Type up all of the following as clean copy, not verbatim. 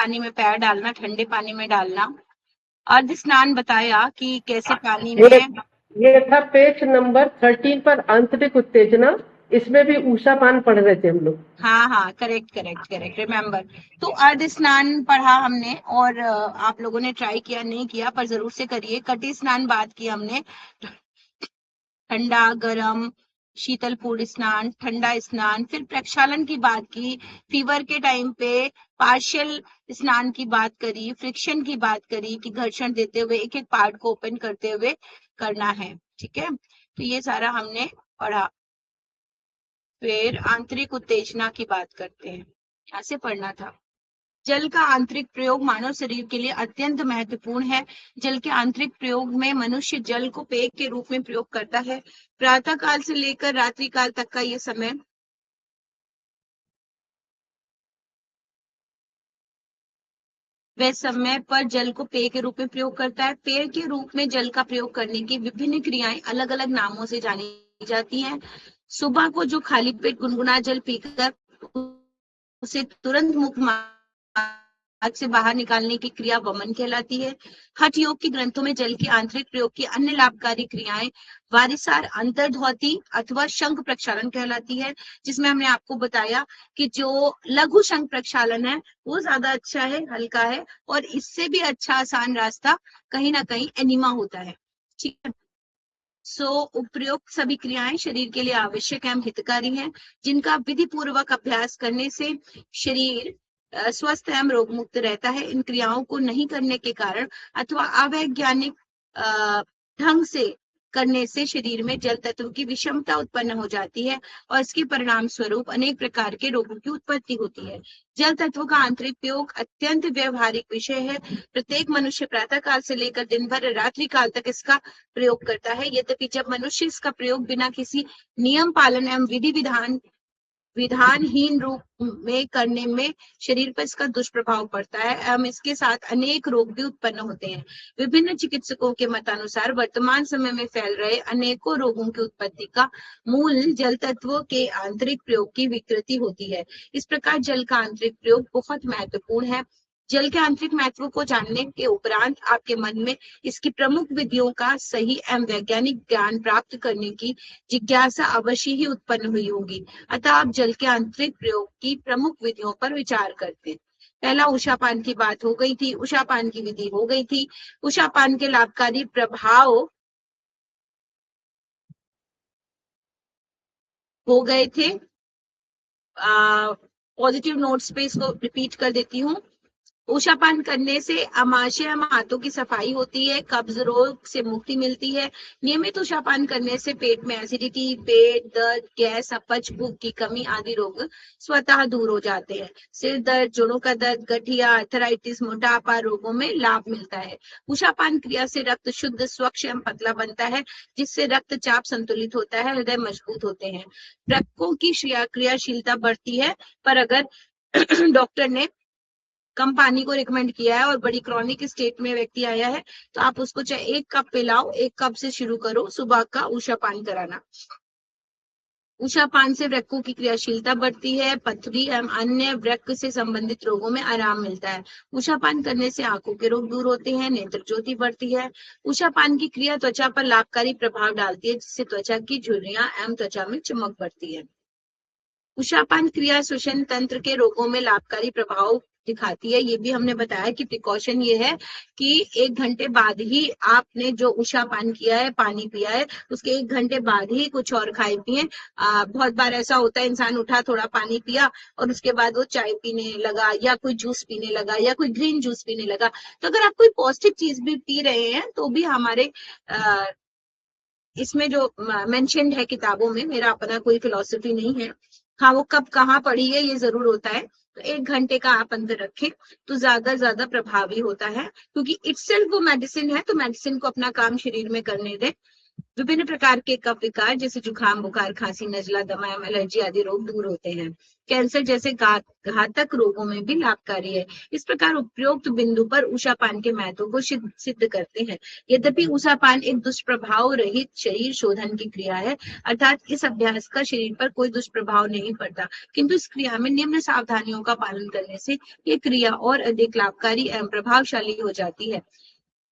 पानी में पैर डालना, ठंडे पानी में डालना। अर्ध स्नान बताया कि कैसे पानी में, ये था पेज नंबर 13 पर आंतरिक उत्तेजना। इसमें भी ऊषा पान पढ़ रहे थे हम लोग। हाँ हाँ, करेक्ट करेक्ट करेक्ट, रिमेम्बर। तो अर्ध स्नान पढ़ा हमने, और आप लोगों ने ट्राई किया नहीं किया पर जरूर से करिए। कटी स्नान बात की हमने, ठंडा गरम, शीतलपूर्ण स्नान, ठंडा स्नान। फिर प्रक्षालन की बात की, फीवर के टाइम पे पार्शियल स्नान की बात करी, फ्रिक्शन की बात करी कि घर्षण देते हुए एक एक पार्ट को ओपन करते हुए करना है, ठीक है। तो ये सारा हमने पढ़ा। फिर आंतरिक उत्तेजना की बात करते हैं, ऐसे पढ़ना था। जल का आंतरिक प्रयोग मानव शरीर के लिए अत्यंत महत्वपूर्ण है। जल के आंतरिक प्रयोग में मनुष्य जल को पेय के रूप में प्रयोग करता है। प्रातः काल से लेकर रात्रि काल तक का ये समय वह समय पर जल को पेय के रूप में प्रयोग करता है। पेय के रूप में जल का प्रयोग करने की विभिन्न क्रियाएं अलग अलग नामों से जानी जाती हैं। सुबह को जो खाली पेट गुनगुना जल पीकर उसे तुरंत मुख मार्ग से बाहर निकालने की क्रिया वमन कहलाती है। हठ योग के ग्रंथों में जल के आंतरिक प्रयोग की अन्य लाभकारी क्रियाएं वारिसार अंतर्धौती अथवा शंख प्रक्षालन कहलाती है, जिसमें हमने आपको बताया कि जो लघु शंख प्रक्षालन है वो ज्यादा अच्छा है, हल्का है, और इससे भी अच्छा आसान रास्ता कहीं ना कहीं एनिमा होता है, ठीक है। उपयुक्त सभी क्रियाएं शरीर के लिए आवश्यक एवं हितकारी हैं, जिनका विधि पूर्वक अभ्यास करने से शरीर स्वस्थ एवं रोग मुक्त रहता है। इन क्रियाओं को नहीं करने के कारण अथवा अवैज्ञानिक ढंग से करने से शरीर में जल तत्व की विषमता उत्पन्न हो जाती है और इसके परिणाम स्वरूप अनेक प्रकार के रोगों की उत्पत्ति होती है। जल तत्व का आंतरिक प्रयोग अत्यंत व्यवहारिक विषय है। प्रत्येक मनुष्य प्रातः काल से लेकर दिन भर रात्रि काल तक इसका प्रयोग करता है। यद्यपि जब मनुष्य इसका प्रयोग बिना किसी नियम पालन एवं विधानहीन रूप में करने में शरीर पर इसका दुष्प्रभाव पड़ता है एवं इसके साथ अनेक रोग भी उत्पन्न होते हैं। विभिन्न चिकित्सकों के मतानुसार वर्तमान समय में फैल रहे अनेकों रोगों की उत्पत्ति का मूल जल तत्वों के आंतरिक प्रयोग की विकृति होती है। इस प्रकार जल का आंतरिक प्रयोग बहुत महत्वपूर्ण है। जल के आंतरिक महत्व को जानने के उपरांत आपके मन में इसकी प्रमुख विधियों का सही एवं वैज्ञानिक ज्ञान प्राप्त करने की जिज्ञासा अवश्य ही उत्पन्न हुई होगी। अतः आप जल के आंतरिक प्रयोग की प्रमुख विधियों पर विचार करते हैं। पहला उषापान की बात हो गई थी, उषापान की विधि हो गई थी। उषापान के लाभकारी प्रभाव हो गए थे। पॉजिटिव नोट्स पे इसको रिपीट कर देती हूँ। उषापान करने से आमाशय आंतों की सफाई होती है, कब्ज रोग से मुक्ति मिलती है। नियमित उषापान करने से पेट में एसिडिटी, पेट दर्द, गैस, अपच, भूख की कमी आदि रोग स्वतः दूर हो जाते हैं। सिर दर्द, जोड़ों का दर्द, गठिया, आर्थराइटिस, मोटापा रोगों में लाभ मिलता है। उषापान क्रिया से रक्त शुद्ध, स्वच्छ एवं पतला बनता है, जिससे रक्तचाप संतुलित होता है, हृदय मजबूत होते हैं, वृक्कों की क्रियाशीलता बढ़ती है। पर अगर डॉक्टर ने कम पानी को रिकमेंड किया है और बड़ी क्रॉनिक स्टेट में व्यक्ति आया है तो आप उसको चाहे 1 कप पिलाओ, 1 कप से शुरू करो सुबह का उषापान कराना। उषापान से वृक्कों की क्रियाशीलता बढ़ती है, पथरी एवं अन्य वृक्क से संबंधित रोगों में आराम मिलता है। उषापान करने से आंखों के रोग दूर होते हैं, नेत्र ज्योति बढ़ती है। उषापान की क्रिया त्वचा पर लाभकारी प्रभाव डालती है, जिससे त्वचा की झुर्रियां एवं त्वचा में चमक बढ़ती है। उषापान क्रिया श्वसन तंत्र के रोगों में लाभकारी प्रभाव दिखाती है। ये भी हमने बताया कि प्रिकॉशन ये है कि 1 घंटे बाद ही आपने जो उषापान किया है, पानी पिया है, उसके 1 घंटे बाद ही कुछ और खाए पिए। बहुत बार ऐसा होता है, इंसान उठा, थोड़ा पानी पिया और उसके बाद वो चाय पीने लगा या कोई जूस पीने लगा या कोई ग्रीन जूस पीने लगा। तो अगर आप कोई पौष्टिक चीज भी पी रहे हैं तो भी हमारे इसमें जो मेंशन्ड है किताबों में, मेरा अपना कोई फिलॉसफी नहीं है, हाँ वो कब कहाँ पढ़ी है ये जरूर होता है। तो 1 घंटे का आप अंदर रखें तो ज्यादा प्रभावी होता है, क्योंकि इटसेल्फ वो मेडिसिन है, तो मेडिसिन को अपना काम शरीर में करने दें। विभिन्न प्रकार के कफ विकार जैसे जुकाम, बुखार, खांसी, नजला, दमा, एलर्जी आदि रोग दूर होते हैं। कैंसर जैसे घातक रोगों में भी लाभकारी है। इस प्रकार उपरोक्त बिंदु पर उषापान के महत्व को सिद्ध करते हैं। यद्यपि उषापान एक दुष्प्रभाव रहित शरीर शोधन की क्रिया है, अर्थात इस अभ्यास का शरीर पर कोई दुष्प्रभाव नहीं पड़ता, किंतु इस क्रिया में निम्न सावधानियों का पालन करने से ये क्रिया और अधिक लाभकारी एवं प्रभावशाली हो जाती है।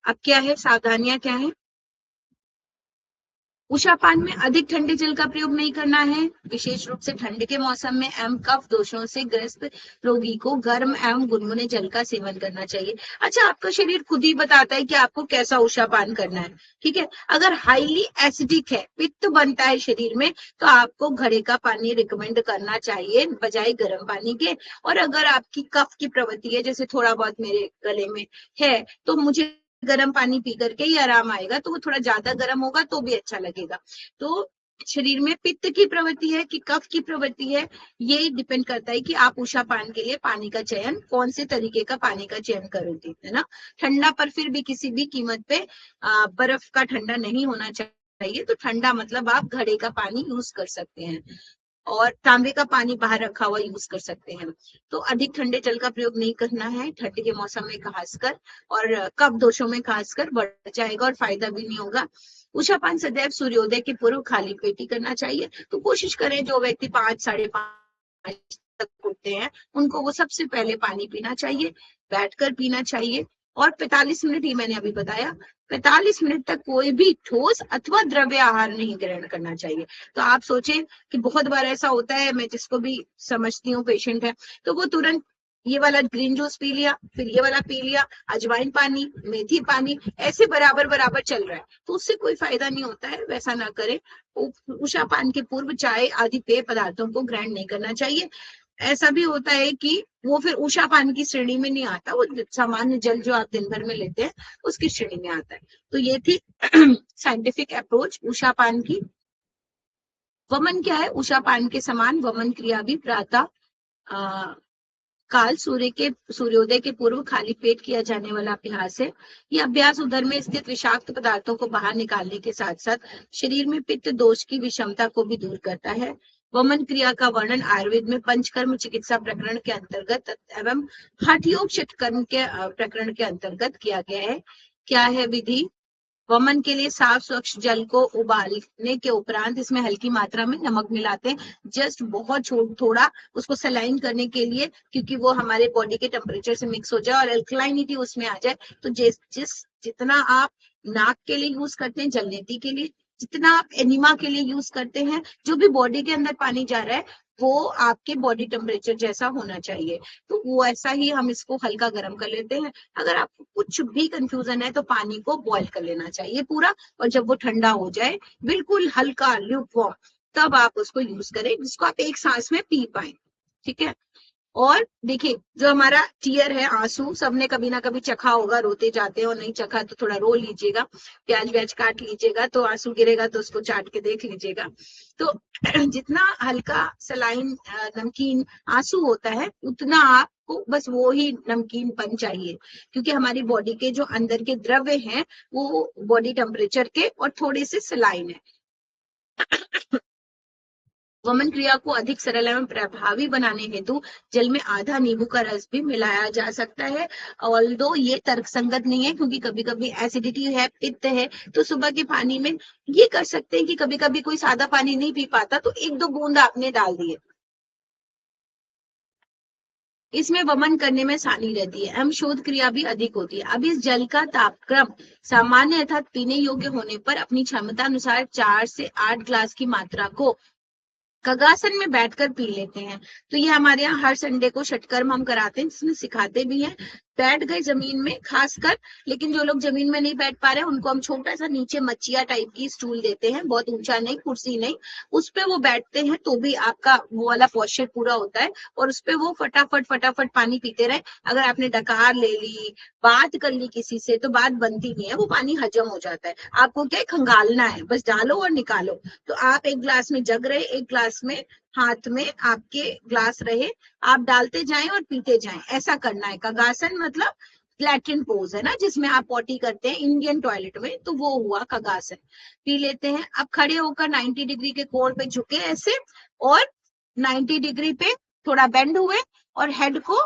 अब क्या है, सावधानियां क्या है? उषापान में अधिक ठंडे जल का प्रयोग नहीं करना है। विशेष रूप से ठंड के मौसम में एवं कफ दोषों से ग्रस्त रोगी को गर्म एवं गुनगुने जल का सेवन करना चाहिए। अच्छा, आपका शरीर खुद ही बताता है कि आपको कैसा उषापान करना है, ठीक है। अगर हाईली एसिडिक है, पित्त बनता है शरीर में, तो आपको घड़े का पानी रिकमेंड करना चाहिए बजाय गर्म पानी के। और अगर आपकी कफ की प्रवृत्ति है, जैसे थोड़ा बहुत मेरे गले में है, तो मुझे गर्म पानी पी करके ही आराम आएगा, तो वो थोड़ा ज्यादा गर्म होगा तो भी अच्छा लगेगा। तो शरीर में पित्त की प्रवृत्ति है कि कफ की प्रवृत्ति है, ये डिपेंड करता है कि आप उषापान के लिए पानी का चयन कौन से तरीके का पानी का चयन करोगे, है ना। ठंडा पर फिर भी किसी भी कीमत पे बर्फ का ठंडा नहीं होना चाहिए। तो ठंडा मतलब आप घड़े का पानी यूज कर सकते हैं और तांबे का पानी बाहर रखा हुआ यूज कर सकते हैं। तो अधिक ठंडे जल का प्रयोग नहीं करना है ठंड के मौसम में खासकर, और कफ दोषों में खासकर बढ़ जाएगा और फायदा भी नहीं होगा। उषापान सदैव सूर्योदय के पूर्व खाली पेट ही करना चाहिए। तो कोशिश करें जो व्यक्ति 5, 5:30 तक उठते हैं, उनको वो सबसे पहले पानी पीना चाहिए, बैठकर पीना चाहिए। और 45 मिनट, ही मैंने अभी बताया, 45 मिनट तक कोई भी ठोस अथवा द्रव्य आहार नहीं ग्रहण करना चाहिए। तो आप सोचें कि बहुत बार ऐसा होता है, मैं जिसको भी समझती हूँ पेशेंट है, तो वो तुरंत ये वाला ग्रीन जूस पी लिया, फिर ये वाला पी लिया, अजवाइन पानी, मेथी पानी, ऐसे बराबर बराबर चल रहा है, तो उससे कोई फायदा नहीं होता है। वैसा ना करें। उषापान के पूर्व चाय आदि पेय पदार्थों को ग्रहण नहीं करना चाहिए। ऐसा भी होता है कि वो फिर उषापान की श्रेणी में नहीं आता, वो सामान्य जल जो आप दिन भर में लेते हैं उसकी श्रेणी में आता है। तो ये थी साइंटिफिक अप्रोच उषापान की। वमन क्या है? उषापान के समान वमन क्रिया भी प्रातः काल सूर्योदय के पूर्व खाली पेट किया जाने वाला अभ्यास है। यह अभ्यास उदर में स्थित विषाक्त पदार्थों को बाहर निकालने के साथ साथ शरीर में पित्त दोष की विषमता को भी दूर करता है। वमन क्रिया का वर्णन आयुर्वेद में पंचकर्म चिकित्सा प्रकरण के अंतर्गत एवं हठ योग षटकर्म के प्रकरण के अंतर्गत किया गया है। क्या है विधि? वमन के लिए साफ स्वच्छ जल को उबालने के उपरांत इसमें हल्की मात्रा में नमक मिलाते हैं, जस्ट बहुत थोड़ा, उसको सलाइन करने के लिए, क्योंकि वो हमारे बॉडी के टेम्परेचर से मिक्स हो जाए और अल्कलाइनिटी उसमें आ जाए। तो जितना आप नाक के लिए यूज करते हैं, जलनेती के लिए, जितना आप एनिमा के लिए यूज करते हैं, जो भी बॉडी के अंदर पानी जा रहा है वो आपके बॉडी टेम्परेचर जैसा होना चाहिए। तो वो ऐसा ही हम इसको हल्का गर्म कर लेते हैं। अगर आपको कुछ भी कंफ्यूजन है तो पानी को बॉईल कर लेना चाहिए पूरा, और जब वो ठंडा हो जाए बिल्कुल हल्का ल्यूकवार्म, तब आप उसको यूज करें, जिसको आप एक सांस में पी पाए, ठीक है। और देखिए, जो हमारा टीयर है, आंसू, सबने कभी ना कभी चखा होगा, रोते जाते हैं, और नहीं चखा तो थोड़ा रो लीजिएगा, प्याज व्याज काट लीजिएगा, तो आंसू गिरेगा तो उसको चाट के देख लीजिएगा। तो जितना हल्का सलाइन नमकीन आंसू होता है, उतना आपको बस वो ही नमकीनपन चाहिए, क्योंकि हमारी बॉडी के जो अंदर के द्रव्य हैं वो बॉडी टेम्परेचर के और थोड़े से सलाइन है। वमन क्रिया को अधिक सरल एवं प्रभावी बनाने हेतु जल में आधा नींबू का रस भी मिलाया जा सकता है। ऑल्दो ये तर्कसंगत नहीं है, क्योंकि कभी कभी एसिडिटी है, पित्त है, तो सुबह के पानी में ये कर सकते हैं कि कभी कभी कोई सादा पानी नहीं पी पाता तो 1-2 बूंद आपने डाल दिए, इसमें वमन करने में आसानी रहती है एवं शोध क्रिया भी अधिक होती है। अब इस जल का तापक्रम सामान्य अर्थात पीने योग्य होने पर अपनी क्षमता अनुसार 4 से 8 ग्लास की मात्रा को कगासन में बैठकर पी लेते हैं। तो ये हमारे यहाँ हर संडे को षटकर्म हम कराते हैं, जिसमें सिखाते भी हैं। बैठ गए जमीन में खासकर, लेकिन जो लोग जमीन में नहीं बैठ पा रहे हैं उनको हम छोटा सा नीचे मचिया टाइप की स्टूल देते हैं, बहुत ऊंचा नहीं, कुर्सी नहीं, उस पे वो बैठते हैं तो भी आपका वो वाला पॉस्चर पूरा होता है। और उस पे वो फटाफट फटाफट पानी पीते रहे। अगर आपने डकार ले ली, बात कर ली किसी से, तो बात बनती नहीं है, वो पानी हजम हो जाता है। आपको क्या खंगालना है, बस डालो और निकालो। तो आप एक ग्लास में जग रहे, एक ग्लास में हाथ में आपके ग्लास रहे, आप डालते जाएं और पीते जाएं, ऐसा करना है। कगासन मतलब लैट्रिन पोज है ना, जिसमें आप पॉटी करते हैं इंडियन टॉयलेट में, तो वो हुआ खगासन। पी लेते हैं। अब खड़े होकर 90 डिग्री के कोण पे झुके ऐसे, और 90 डिग्री पे थोड़ा बेंड हुए, और हेड को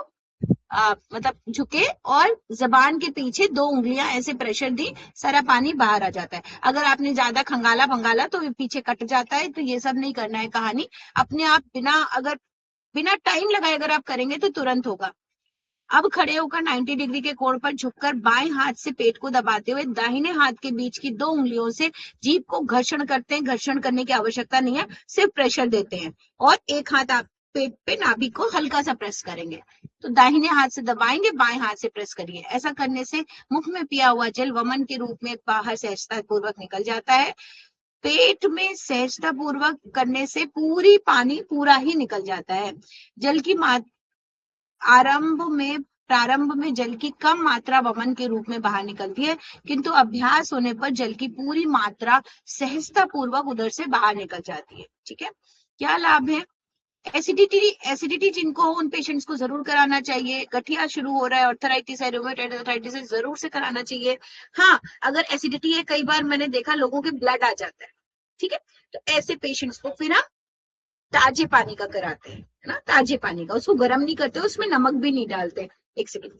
मतलब झुके, और जबान के पीछे 2 उंगलियां ऐसे प्रेशर दी, सारा पानी बाहर आ जाता है। अगर आपने ज्यादा खंगाला भंगाला तो पीछे कट जाता है, तो ये सब नहीं करना है। कहानी अपने आप बिना टाइम लगाए अगर आप करेंगे तो तुरंत होगा। अब खड़े होकर 90 डिग्री के कोण पर झुककर बाएं हाथ से पेट को दबाते हुए दाहिने हाथ के बीच की 2 उंगलियों से जीभ को घर्षण करते हैं। घर्षण करने की आवश्यकता नहीं है, सिर्फ प्रेशर देते हैं, और एक हाथ आप पेट पे नाभि को हल्का सा प्रेस करेंगे। तो दाहिने हाथ से दबाएंगे, बाएं हाथ से प्रेस करिए। ऐसा करने से मुख में पिया हुआ जल वमन के रूप में बाहर सहजता पूर्वक निकल जाता है। पेट में सहजता पूर्वक करने से पूरी पानी पूरा ही निकल जाता है। जल की प्रारंभ में जल की कम मात्रा वमन के रूप में बाहर निकलती है, किंतु अभ्यास होने पर जल की पूरी मात्रा सहजता पूर्वक उधर से बाहर निकल जाती है। ठीक है, क्या लाभ है? एसिडिटी जिनको हो उन पेशेंट्स को जरूर कराना चाहिए। गठिया शुरू हो रहा है, ऑर्थराइटिस है, रूमेटॉइड आर्थराइटिस है, जरूर से कराना चाहिए। हाँ, अगर एसिडिटी है, कई बार मैंने देखा लोगों के ब्लड आ जाता है, ठीक है, तो ऐसे पेशेंट्स को फिर हम ताजे पानी का कराते हैं, है ना, ताजे पानी का। उसको गर्म नहीं करते, उसमें नमक भी नहीं डालते। एक सेकेंड।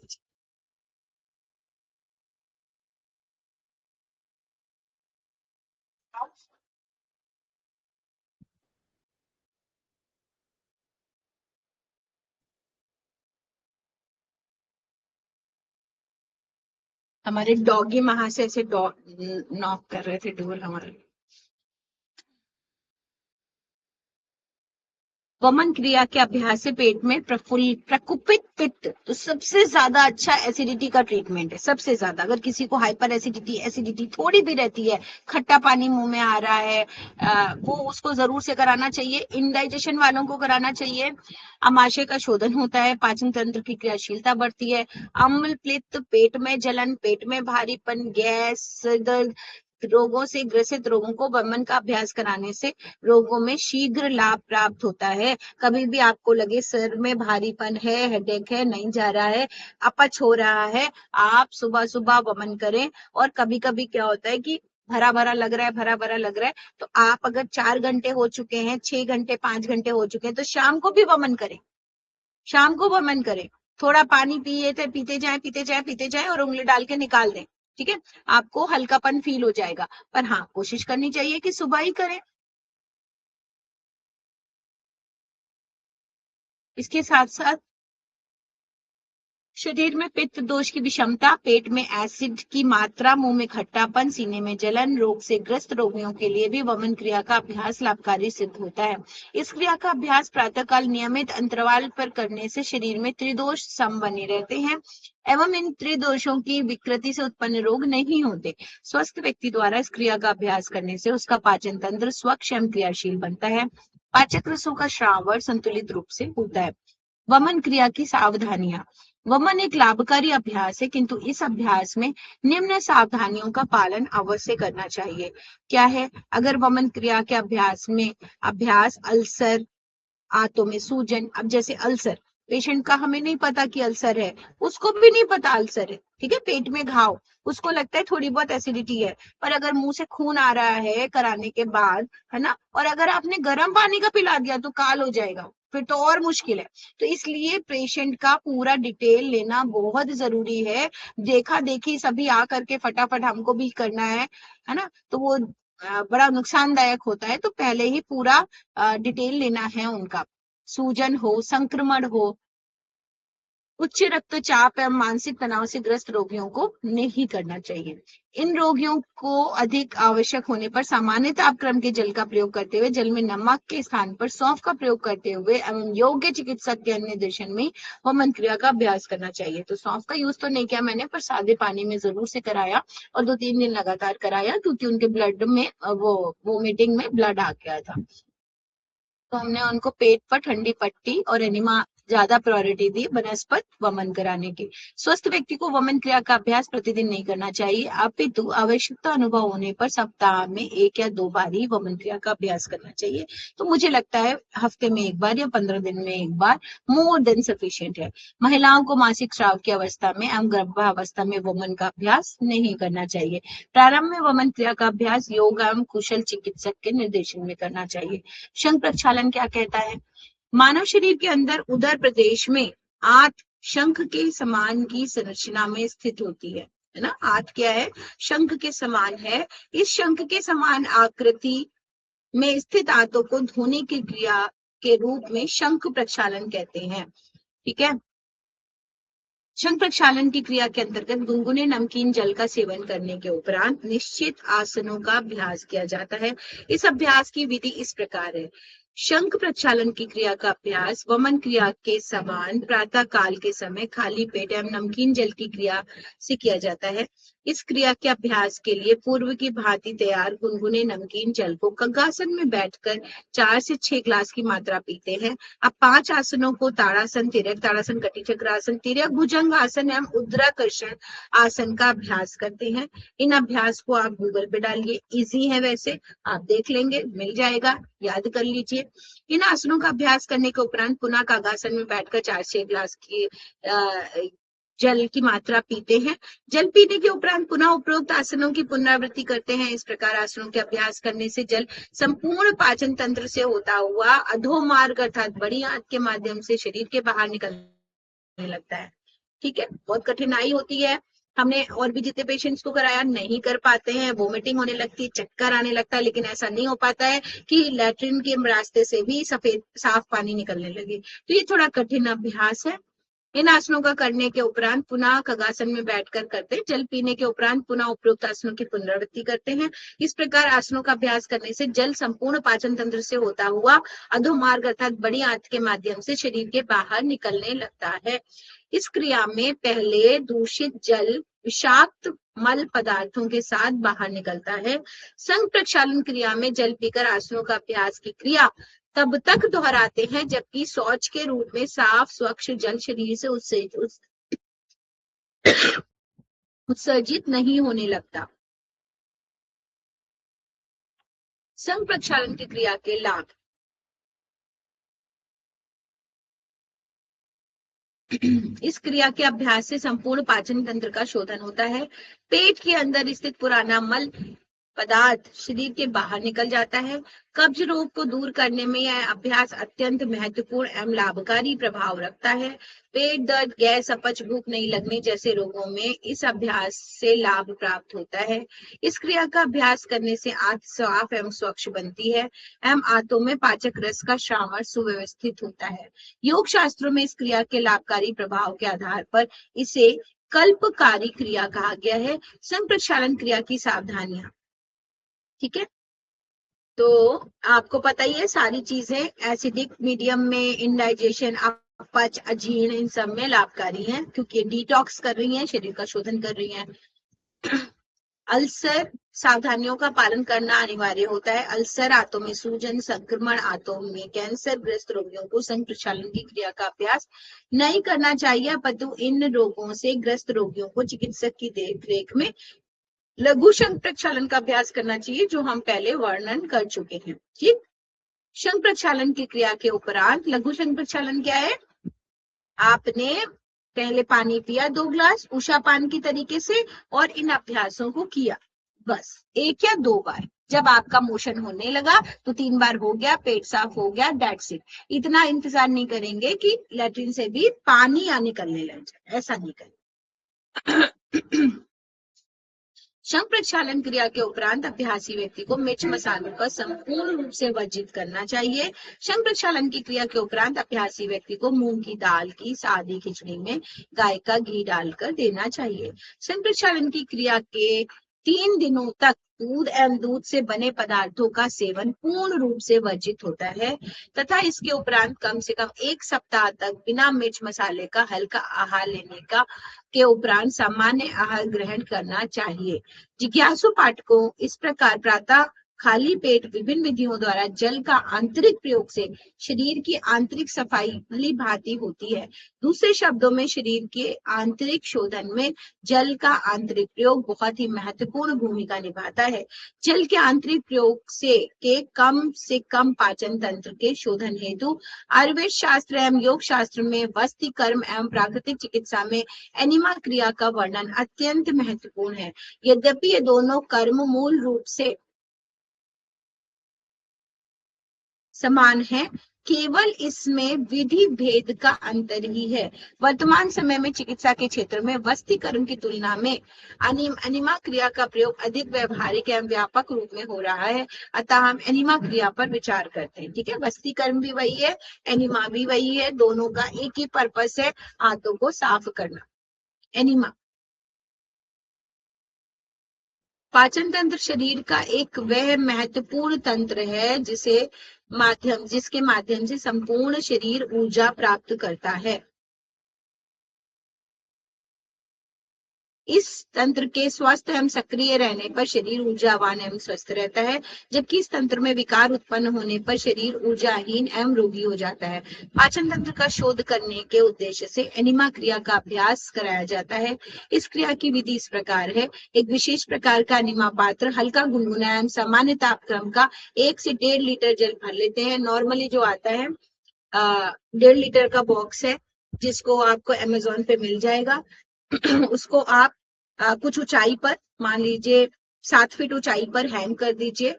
हमारे डॉगी महाशय से नॉक कर रहे थे डोर हमारे। वमन क्रिया के अभ्यास से पेट में प्रकुपित पित्त तो सबसे ज्यादा अच्छा एसिडिटी का ट्रीटमेंट है। सबसे ज्यादा, अगर किसी को हाइपर एसिडिटी थोड़ी भी रहती है, खट्टा पानी मुंह में आ रहा है, वो उसको जरूर से कराना चाहिए। इंडाइजेशन वालों को कराना चाहिए। आमाशय का शोधन होता है, पाचन तंत्र की क्रियाशीलता बढ़ती है। अम्ल पित्त, पेट में जलन, पेट में भारीपन, गैस, दर्द रोगों से ग्रसित रोगों को वमन का अभ्यास कराने से रोगों में शीघ्र लाभ प्राप्त होता है। कभी भी आपको लगे सर में भारीपन है, हेडेक है, नहीं जा रहा है, अपच हो रहा है, आप सुबह सुबह वमन करें। और कभी कभी क्या होता है कि भरा भरा लग रहा है, भरा भरा लग रहा है, तो आप अगर 4 घंटे हो चुके हैं, 6 घंटे, 5 घंटे हो चुके हैं, तो शाम को भी वमन करें। शाम को वमन करें, थोड़ा पानी पीते जाए और उंगली डाल के निकाल दें। ठीक है, आपको हल्कापन फील हो जाएगा। पर हाँ, कोशिश करनी चाहिए कि सुबह ही करें। इसके साथ साथ शरीर में पित्त दोष की विषमता, पेट में एसिड की मात्रा, मुंह में खट्टापन, सीने में जलन, रोग से ग्रस्त रोगियों के लिए भी वमन क्रिया का अभ्यास लाभकारी सिद्ध होता है। इस क्रिया का अभ्यास प्रातःकाल नियमित अंतराल पर करने से शरीर में त्रिदोष सम बने रहते हैं एवं इन त्रिदोषों की विकृति से उत्पन्न रोग नहीं होते। स्वस्थ व्यक्ति द्वारा इस क्रिया का अभ्यास करने से उसका पाचन तंत्र स्वच्छ एवं क्रियाशील बनता है। पाचक रसों का श्रावण संतुलित रूप से होता है। वमन क्रिया की सावधानियां। वमन एक लाभकारी अभ्यास है, किंतु इस अभ्यास में निम्न सावधानियों का पालन अवश्य करना चाहिए। क्या है? अगर वमन क्रिया के अभ्यास अल्सर, आंतों में सूजन, अब जैसे अल्सर, पेशेंट का हमें नहीं पता कि अल्सर है, उसको भी नहीं पता अल्सर है, ठीक है, पेट में घाव, उसको लगता है थोड़ी बहुत एसिडिटी है, पर अगर मुंह से खून आ रहा है कराने के बाद, है ना, और अगर आपने गर्म पानी का पिला दिया तो काल हो जाएगा, फिर तो और मुश्किल है। तो इसलिए पेशेंट का पूरा डिटेल लेना बहुत जरूरी है। देखा देखी सभी आ करके फटाफट हमको भी करना है ना, तो वो बड़ा नुकसानदायक होता है। तो पहले ही पूरा डिटेल लेना है उनका। सूजन हो, संक्रमण हो, उच्च रक्तचाप एवं मानसिक तनाव से ग्रस्त रोगियों को नहीं करना चाहिए। इन रोगियों को अधिक आवश्यक होने पर सामान्य तापक्रम के जल का प्रयोग करते हुए जल में नमक के स्थान पर सौंफ का प्रयोग करते हुए एवं योग्य चिकित्सक के निर्देशन में वमन क्रिया का अभ्यास करना चाहिए। तो सौंफ का यूज तो नहीं किया मैंने, पर सादे पानी में जरूर से कराया, और 2-3 दिन लगातार कराया, क्योंकि उनके ब्लड में वो वोमिटिंग में ब्लड आ गया था। तो हमने उनको पेट पर ठंडी पट्टी और एनिमा ज्यादा प्रायोरिटी दी वनस्पत वमन कराने की। स्वस्थ व्यक्ति को वमन क्रिया का अभ्यास प्रतिदिन नहीं करना चाहिए, अपितु आवश्यकता अनुभव होने पर सप्ताह में 1 या 2 बार ही वमन क्रिया का अभ्यास करना चाहिए। तो मुझे लगता है हफ्ते में 1 बार या 15 दिन में 1 बार मोर देन सफिशिएंट है। महिलाओं को मासिक स्राव की अवस्था में एवं गर्भावस्था में वमन का अभ्यास नहीं करना चाहिए। प्रारंभ में वमन क्रिया का अभ्यास योग एवं कुशल चिकित्सक के निर्देशन में करना चाहिए। शंख प्रक्षालन क्या कहता है? मानव शरीर के अंदर उदर प्रदेश में आंत शंख के समान की संरचना में स्थित होती है ना। आंत क्या है? शंख के समान है। इस शंख के समान आकृति में स्थित आंतों को धोने की क्रिया के रूप में शंख प्रक्षालन कहते हैं। ठीक है। शंख प्रक्षालन की क्रिया के अंतर्गत गुनगुने नमकीन जल का सेवन करने के उपरांत निश्चित आसनों का अभ्यास किया जाता है। इस अभ्यास की विधि इस प्रकार है। शंख प्रक्षालन की क्रिया का अभ्यास वमन क्रिया के समान प्रातः काल के समय खाली पेट एवं नमकीन जल की क्रिया से किया जाता है। इस क्रिया के अभ्यास के लिए पूर्व की भांति तैयार गुनगुने नमकीन जल को कग्गासन में बैठकर 4 से 6 ग्लास की मात्रा पीते हैं। अब 5 आसनों को ताड़ासन, तिर्यक ताड़ासन, कटी चक्रासन, तिर्यक भुजंग आसन एवं उद्राकर्षण आसन का अभ्यास करते हैं। इन अभ्यास को आप गूगल पे डालिए, इजी है, वैसे आप देख लेंगे, मिल जाएगा, याद कर लीजिए। इन आसनों का अभ्यास करने के उपरांत पुनः कागासन में बैठकर 4 से 6 ग्लास की जल की मात्रा पीते हैं। जल पीने के उपरांत पुनः उपरोक्त आसनों की पुनरावृत्ति करते हैं। इस प्रकार आसनों के अभ्यास करने से जल संपूर्ण पाचन तंत्र से होता हुआ अधोमार्ग अर्थात बड़ी आंत के माध्यम से शरीर के बाहर निकलने लगता है। ठीक है। बहुत कठिनाई होती है। हमने और भी जितने पेशेंट्स को कराया, नहीं कर पाते हैं, वोमिटिंग होने लगती है, चक्कर आने लगता है, लेकिन ऐसा नहीं हो पाता है कि लैट्रिन के रास्ते से भी सफेद साफ पानी निकलने लगे। तो ये थोड़ा कठिन अभ्यास है। इन आसनों का करने के उपरांत पुनः खगासन में बैठकर करते हैं। जल पीने के उपरांत पुनः उपरोक्त आसनों की पुनरावृत्ति करते हैं। इस प्रकार आसनों का अभ्यास करने से जल संपूर्ण पाचन तंत्र से होता हुआ अधोमार्ग अर्थात बड़ी आंत के माध्यम से शरीर के बाहर निकलने लगता है। इस क्रिया में पहले दूषित जल विषाक्त मल पदार्थों के साथ बाहर निकलता है। संघ प्रक्षालन क्रिया में जल पीकर आसनों का अभ्यास की क्रिया तब तक दोहराते हैं जबकि शौच के रूप में साफ स्वच्छ जल शरीर से उत्सर्जित नहीं होने लगता। संघ प्रक्षालन की क्रिया के लाभ। इस क्रिया के अभ्यास से संपूर्ण पाचन तंत्र का शोधन होता है। पेट के अंदर स्थित पुराना मल पदार्थ शरीर के बाहर निकल जाता है। कब्ज रोग को दूर करने में यह अभ्यास अत्यंत महत्वपूर्ण एवं लाभकारी प्रभाव रखता है। पेट दर्द, गैस, अपच, भूख नहीं लगने जैसे रोगों में इस अभ्यास से लाभ प्राप्त होता है। इस क्रिया का अभ्यास करने से आंत साफ एवं स्वच्छ बनती है एवं आंतों में पाचक रस का श्रावण सुव्यवस्थित होता है। योग शास्त्रों में इस क्रिया के लाभकारी प्रभाव के आधार पर इसे कल्पकारी क्रिया कहा गया है। संघ प्रक्षालन क्रिया की सावधानियां। ठीक है। तो आपको पता ही है सारी चीजें, एसिडिक मीडियम में इंडाइजेशन, अपच, अजीर्ण, इन सब में लाभकारी हैं क्योंकि डिटॉक्स कर रही हैं, शरीर का शोधन कर रही हैं। अल्सर, सावधानियों का पालन करना अनिवार्य होता है। अल्सर, आंतों में सूजन, संक्रमण, आंतों में कैंसर ग्रस्त रोगियों को संघ प्रक्षालन की क्रिया का अभ्यास नहीं करना चाहिए, अपितु इन रोगों से ग्रस्त रोगियों को चिकित्सक की देखरेख में लघु शंख प्रक्षालन का अभ्यास करना चाहिए, जो हम पहले वर्णन कर चुके हैं। ठीक। शंख प्रक्षालन की क्रिया के उपरांत लघु शंख प्रक्षालन क्या है? आपने पहले पानी पिया 2 ग्लास उषापान की तरीके से और इन अभ्यासों को किया, बस 1 या 2 बार। जब आपका मोशन होने लगा तो 3 बार हो गया, पेट साफ हो गया, दैट्स इट। इतना इंतजार नहीं करेंगे कि लैट्रिन से भी पानी या निकलने लग जाए, ऐसा नहीं करेंगे। शंख प्रक्षालन क्रिया के उपरांत अभ्यासी व्यक्ति को मिर्च मसालों का संपूर्ण रूप से वर्जित करना चाहिए। शंख प्रक्षालन की क्रिया के उपरांत अभ्यासी व्यक्ति को मूंग की दाल की सादी खिचड़ी में गाय का घी डालकर देना चाहिए। शंख प्रक्षालन की क्रिया के 3 दिनों तक दूध एवं दूध से बने पदार्थों का सेवन पूर्ण रूप से वर्जित होता है तथा इसके उपरांत कम से कम 1 सप्ताह तक बिना मिर्च मसाले का हल्का आहार लेने का के उपरांत सामान्य आहार ग्रहण करना चाहिए। जिज्ञासु पाठकों इस प्रकार प्रातः खाली पेट विभिन्न विधियों द्वारा जल का आंतरिक प्रयोग से शरीर की आंतरिक सफाई भली भांति होती है। दूसरे शब्दों में शरीर के आंतरिक शोधन में जल का आंतरिक प्रयोग बहुत ही महत्वपूर्ण भूमिका निभाता है। जल के आंतरिक प्रयोग से कम पाचन तंत्र के शोधन हेतु आयुर्वेद शास्त्र एवं योग शास्त्र में वस्ति कर्म एवं प्राकृतिक चिकित्सा में एनिमा क्रिया का वर्णन अत्यंत महत्वपूर्ण है। यद्यपि ये दोनों कर्म मूल रूप से समान है, केवल इसमें विधि भेद का अंतर ही है। वर्तमान समय में चिकित्सा के क्षेत्र में वस्तीकरण की तुलना में एनिमा क्रिया का प्रयोग अधिक व्यवहारिक एवं व्यापक रूप में हो रहा है, अतः हम एनिमा क्रिया पर विचार करते हैं। ठीक है, वस्तीकरण भी वही है, एनिमा भी वही है, दोनों का एक ही पर्पस है, आंतों को साफ करना। एनिमा पाचन तंत्र शरीर का एक वह महत्वपूर्ण तंत्र है जिसके माध्यम से संपूर्ण शरीर ऊर्जा प्राप्त करता है। इस तंत्र के स्वस्थ एवं सक्रिय रहने पर शरीर ऊर्जावान एवं स्वस्थ रहता है, जबकि इस तंत्र में विकार उत्पन्न होने पर शरीर ऊर्जाहीन एवं रोगी हो जाता है। पाचन तंत्र का शोध करने के उद्देश्य से एनिमा क्रिया का अभ्यास कराया जाता है। इस क्रिया की विधि इस प्रकार है। एक विशेष प्रकार का एनिमा पात्र हल्का गुनगुना एवं सामान्य तापक्रम का 1 से 1.5 लीटर जल भर लेते हैं। नॉर्मली जो आता है 1.5 लीटर का बॉक्स है, जिसको आपको अमेजोन पे मिल जाएगा। उसको आप कुछ ऊंचाई पर, मान लीजिए 7 फीट ऊंचाई पर हैंग कर दीजिए।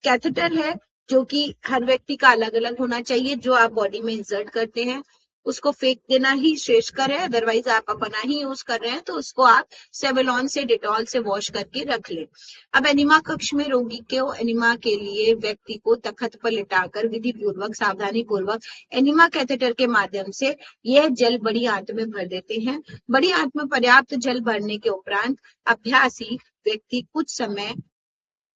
कैथेटर है जो कि हर व्यक्ति का अलग अलग होना चाहिए, जो आप बॉडी में इंसर्ट करते हैं उसको फेंक देना ही श्रेष्ठकर है। अदरवाइज आप अपना ही यूज कर रहे हैं तो उसको आप सेवलॉन से, डेटॉल से वॉश करके रख लें। अब एनिमा कक्ष में रोगी को एनिमा के लिए व्यक्ति को तख्त पर लिटाकर विधि पूर्वक, सावधानी पूर्वक एनिमा कैथेटर के माध्यम से यह जल बड़ी आंत में भर देते हैं। बड़ी आंत में पर्याप्त जल भरने के उपरांत अभ्यासी व्यक्ति कुछ समय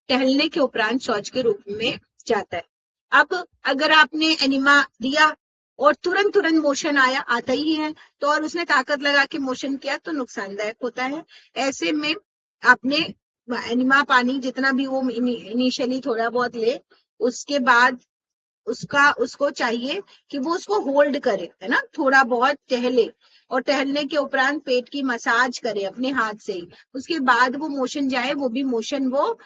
टहलने के उपरांत शौच के रूप में जाता है। अब अगर आपने एनिमा दिया और तुरंत मोशन आता ही है, तो और उसने ताकत लगा के मोशन किया तो नुकसानदायक होता है। ऐसे में आपने एनिमा पानी जितना भी वो इनिशियली थोड़ा बहुत ले, उसके बाद उसको चाहिए कि वो उसको होल्ड करे, है ना, थोड़ा बहुत टहले और टहलने के उपरांत पेट की मसाज करे अपने हाथ से ही। उसके बाद वो मोशन जाए, वो भी मोशन वो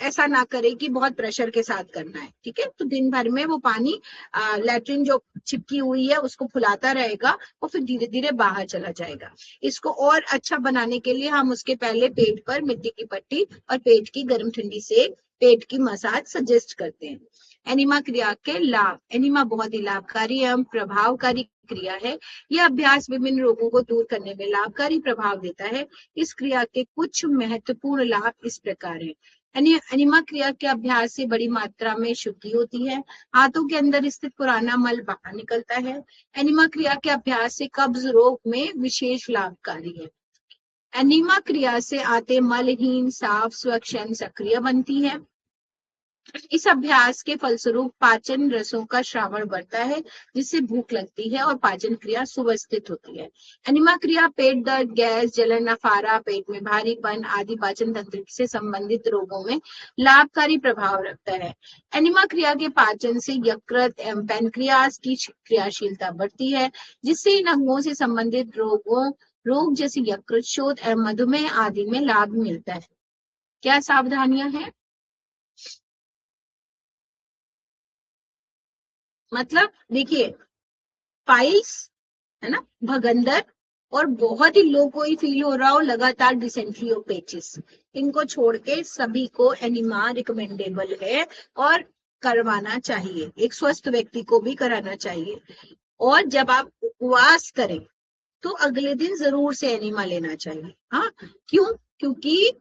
ऐसा ना करे कि बहुत प्रेशर के साथ करना है। ठीक है, तो दिन भर में वो पानी लैट्रिन जो चिपकी हुई है उसको फुलाता रहेगा, वो फिर धीरे धीरे बाहर चला जाएगा। इसको और अच्छा बनाने के लिए हम उसके पहले पेट पर मिट्टी की पट्टी और पेट की गर्म ठंडी से पेट की मसाज सजेस्ट करते हैं। एनिमा क्रिया के लाभ। एनिमा बहुत ही लाभकारी एवं प्रभावकारी क्रिया है। यह अभ्यास विभिन्न रोगों को दूर करने में लाभकारी प्रभाव देता है। इस क्रिया के कुछ महत्वपूर्ण लाभ इस प्रकार है। एनिमा क्रिया के अभ्यास से बड़ी मात्रा में शुद्धि होती है। हाथों के अंदर स्थित पुराना मल बाहर निकलता है। एनिमा क्रिया के अभ्यास से कब्ज रोग में विशेष लाभकारी है। एनिमा क्रिया से आते मलहीन, साफ, स्वच्छ एवं सक्रिय बनती है। इस अभ्यास के फलस्वरूप पाचन रसों का श्रावण बढ़ता है, जिससे भूख लगती है और पाचन क्रिया सुव्यवस्थित होती है। एनिमा क्रिया पेट दर्द, गैस, जलन, नफारा, पेट में भारीपन आदि पाचन तंत्र से संबंधित रोगों में लाभकारी प्रभाव रखता है। एनिमा क्रिया के पाचन से यकृत एवं पैनक्रियास की क्रियाशीलता बढ़ती है, जिससे इन अंगों से संबंधित रोग जैसे यकृत शोथ एवं मधुमेह आदि में लाभ मिलता है। क्या सावधानियां हैं? मतलब देखिए, पाइल्स, है ना, भगंदर और बहुत ही लो कोई फील हो रहा हो लगातार डिसेंट्री और पेचिस, इनको छोड़ के सभी को एनिमा रिकमेंडेबल है और करवाना चाहिए। एक स्वस्थ व्यक्ति को भी कराना चाहिए। और जब आप उपवास करें तो अगले दिन जरूर से एनिमा लेना चाहिए। हाँ, क्यों? क्योंकि